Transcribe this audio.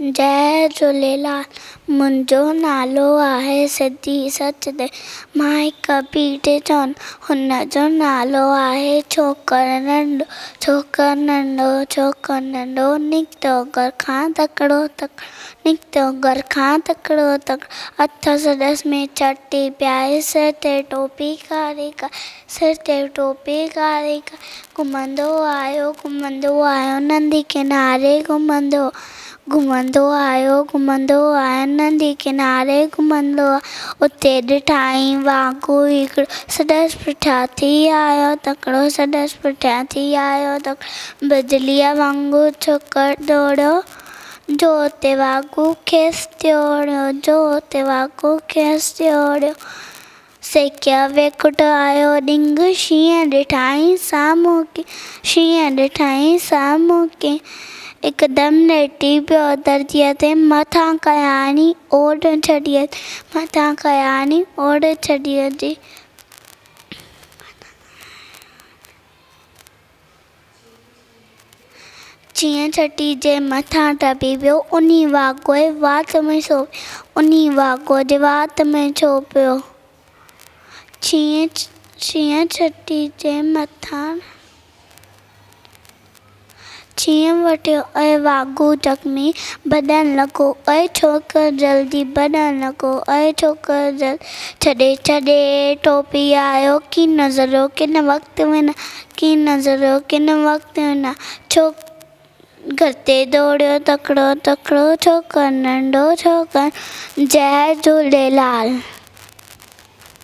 जय झूलेलाल। मुंहिंजो नालो आहे सिद्धी सचदेव। मां हिकु पीउ चवनि हुन जो नालो आहे छोकिरो नंढो। छोकिरो नंढो छोकिरो नंढो निकितो घर खां तकिड़ो तकिड़ो निकितो घर खां तकिड़ो तकिड़ो हथ संदसि में छटी पियाई सिर ते टोपी कारी कारी सिर ते टोपी कारी कारी घुमंदो आयो नदी किनारे घुमंदो आयो नदी किनारे घुमंदो उते ॾिठाई वाघू हिकिड़ो संदसि पुठियां थी आयो तकिड़ो संदसि पुठियां थी आयो तकिड़ो बिजलीअ वांगुरु छोकिरो दौड़ियो जो ते वाघू खेसि दौड़ियो सेकिया वेकुट आयो ॾिंग शींहं ॾिठाई साम्हूं की हिकदमि लेटी पियो दर्जीअ ते मथां कयानी ओढ़ छॾी जीअं छटी जे मथां टपी पियो उन वाघो जे वात में छो पियो जीअं छटी जे मथां जीअं वटियो वाघू जख्मी भॼण लॻो छोकिरो जल्दी भॼण लॻो छोकिरो जल्दी छॾे टोपी आयो की नज़रो किन वक़्तु विना छो घर ते दौड़ियो तकिड़ो छोकिरो नंढो जय झूलेलाल।